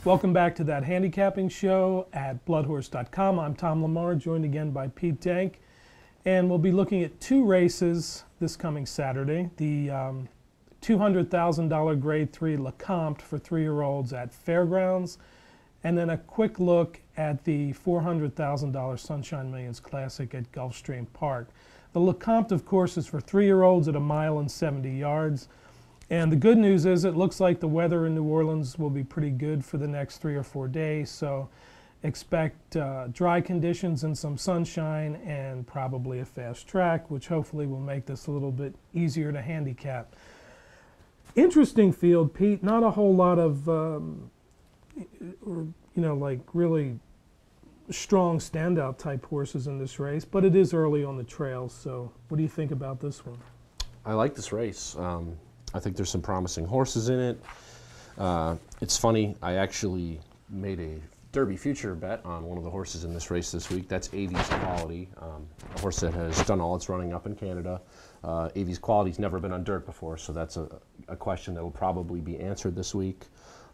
Welcome back to That Handicapping Show at bloodhorse.com. I'm Tom LaMarra, joined again by Pete Denk, and we'll be looking at two races this coming Saturday. The $200,000 Grade 3 LeComte for 3-year-olds at Fairgrounds, and then a quick look at the $400,000 Sunshine Millions Classic at Gulfstream Park. The LeComte, of course, is for 3-year-olds at 1 mile and 70 yards. And the good news is it looks like the weather in New Orleans will be pretty good for the next 3 or 4 days. So expect dry conditions and some sunshine and probably a fast track, which hopefully will make this a little bit easier to handicap. Interesting field, Pete. Not a whole lot of, like really strong standout type horses in this race, but it is early on the trails. So what do you think about this one? I like this race. I think there's some promising horses in it. It's funny, I actually made a Derby future bet on one of the horses in this race this week. That's Avies Quality, a horse that has done all its running up in Canada. Avies Quality's never been on dirt before, so that's a question that will probably be answered this week.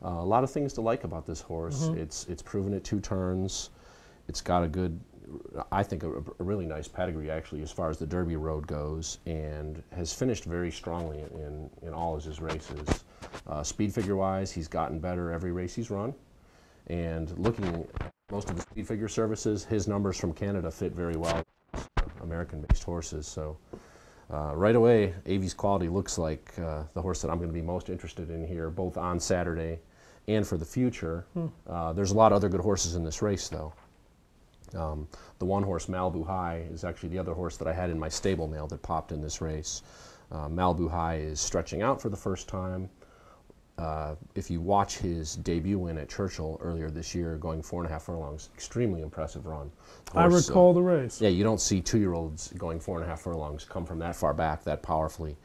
A lot of things to like about this horse. It's proven at 2 turns. It's got a good, I think a really nice pedigree actually as far as the Derby road goes, and has finished very strongly in all of his races. Speed figure wise, he's gotten better every race he's run, and looking at most of the speed figure services, his numbers from Canada fit very well with American based horses. So right away, Avies Quality looks like the horse that I'm going to be most interested in here, both on Saturday and for the future. There's a lot of other good horses in this race though. The one horse, Malibu High, is actually the other horse that I had in my stable mail that popped in this race. Malibu High is stretching out for the first time. If you watch his debut win at Churchill earlier this year, going 4.5 furlongs, extremely impressive run. I recall the race. Yeah, you don't see 2-year-olds going 4.5 furlongs come from that far back that powerfully,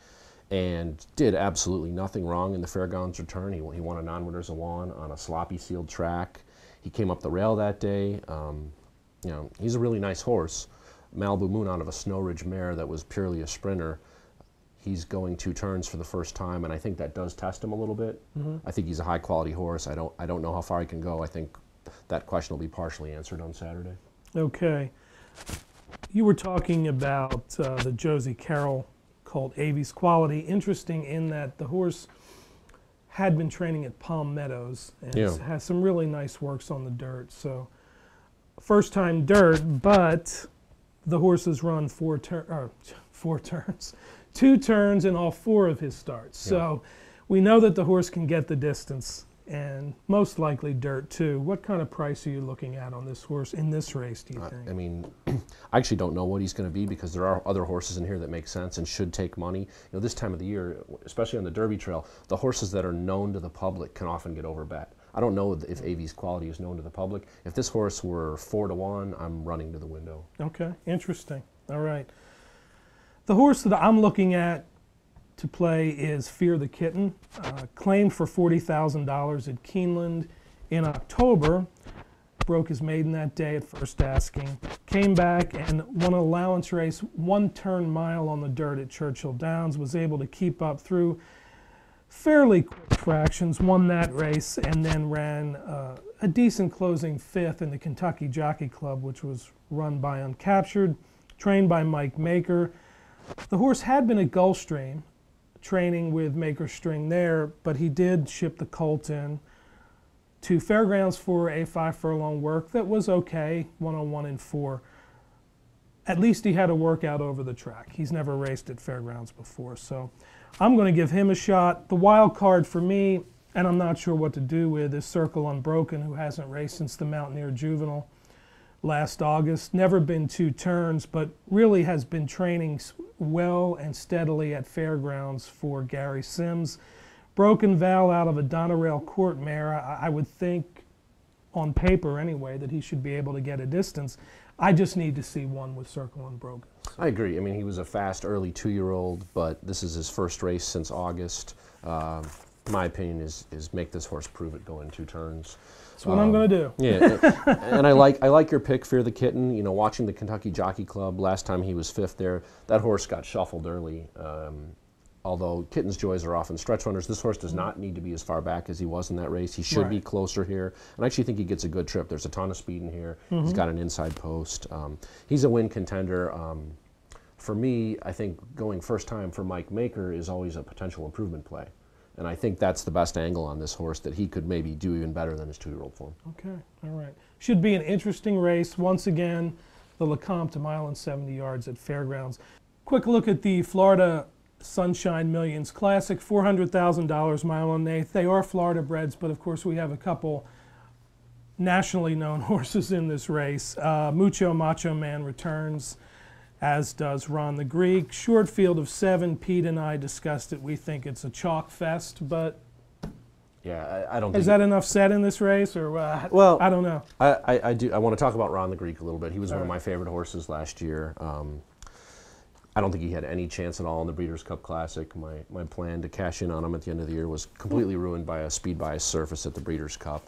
and did absolutely nothing wrong in the Fairgrounds return. He won a non-winners of 1 on a sloppy sealed track. He came up the rail that day. He's a really nice horse. Malibu Moon out of a Snow Ridge mare that was purely a sprinter. He's going 2 turns for the first time, and I think that does test him a little bit. I think he's a high-quality horse. I don't know how far he can go. I think that question will be partially answered on Saturday. Okay. You were talking about the Josie Carroll colt Avies Quality. Interesting in that the horse had been training at Palm Meadows and has some really nice works on the dirt. So first time dirt, but the horse has run 2 turns in all 4 of his starts. So we know that the horse can get the distance, and most likely dirt too. What kind of price are you looking at on this horse in this race, do you think? I mean, I actually don't know what he's going to be, because there are other horses in here that make sense and should take money. This time of the year, especially on the Derby trail, the horses that are known to the public can often get overbet. I don't know if Avies Quality is known to the public. If this horse were 4 to 1, I'm running to the window. Okay, interesting. All right. The horse that I'm looking at to play is Fear the Kitten, claimed for $40,000 at Keeneland in October. Broke his maiden that day at first asking. Came back and won an allowance race, 1 turn mile on the dirt at Churchill Downs. Was able to keep up through fairly quick fractions, won that race, and then ran a decent closing 5th in the Kentucky Jockey Club, which was run by Uncaptured, trained by Mike Maker. The horse had been at Gulfstream, training with Maker String there, but he did ship the colt in to Fairgrounds for a 5-furlong work that was okay, 101 and 4. At least he had a workout over the track. He's never raced at Fairgrounds before, so I'm going to give him a shot. The wild card for me, and I'm not sure what to do with, is Circle Unbroken, who hasn't raced since the Mountaineer Juvenile last August. Never been 2 turns, but really has been training well and steadily at Fairgrounds for Gary Sims. Broken Val out of a Donerail Court mare. I would think, on paper anyway, that he should be able to get a distance. I just need to see one with Circle Unbroken. I agree. I mean, he was a fast early 2-year-old, but this is his first race since August. My opinion is make this horse prove it going 2 turns. That's what I'm going to do. Yeah, and I like your pick, Fear the Kitten. Watching the Kentucky Jockey Club, last time he was 5th there, that horse got shuffled early. although Kitten's Joys are often stretch runners, this horse does not need to be as far back as he was in that race. He should be closer here. And I actually think he gets a good trip. There's a ton of speed in here. He's got an inside post. He's a win contender. For me, I think going first time for Mike Maker is always a potential improvement play. And I think that's the best angle on this horse, that he could maybe do even better than his 2-year-old form. Okay, all right. Should be an interesting race. Once again, the LeComte, 1 mile and 70 yards at Fairgrounds. Quick look at the Florida Sunshine Millions Classic, $400,000 mile and eighth. They are Florida breds, but of course we have a couple nationally known horses in this race. Mucho Macho Man returns, as does Ron the Greek. Short field of 7. Pete and I discussed it. We think it's a chalk fest, but yeah, I don't think... Is that enough said in this race, or well, I don't know. I do. I want to talk about Ron the Greek a little bit. He was one of my favorite horses last year. I don't think he had any chance at all in the Breeders' Cup Classic. My plan to cash in on him at the end of the year was completely ruined by a speed bias surface at the Breeders' Cup.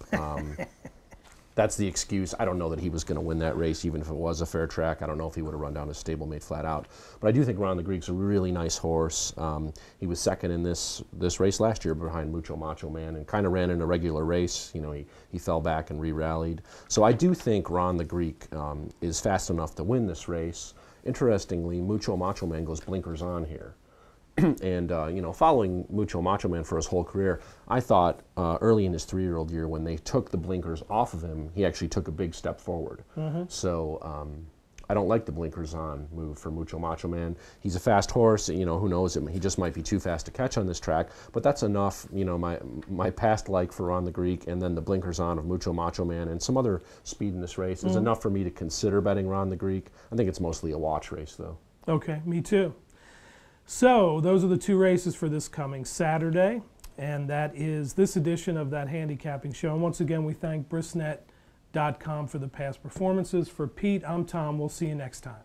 That's the excuse. I don't know that he was going to win that race, even if it was a fair track. I don't know if he would have run down his stablemate flat out. But I do think Ron the Greek's a really nice horse. He was second in this race last year behind Mucho Macho Man, and kind of ran in a regular race. You know, he fell back and re-rallied. So I do think Ron the Greek is fast enough to win this race. Interestingly, Mucho Macho Man goes blinkers on here. And, you know, following Mucho Macho Man for his whole career, I thought early in his 3-year-old year, when they took the blinkers off of him, he actually took a big step forward. So I don't like the blinkers on move for Mucho Macho Man. He's a fast horse. You know, who knows? He just might be too fast to catch on this track. But that's enough. You know, my past like for Ron the Greek, and then the blinkers on of Mucho Macho Man and some other speed in this race is enough for me to consider betting Ron the Greek. I think it's mostly a watch race, though. Okay, me too. So those are the 2 races for this coming Saturday, and that is this edition of That Handicapping Show. And once again, we thank Brisnet.com for the past performances. For Pete, I'm Tom. We'll see you next time.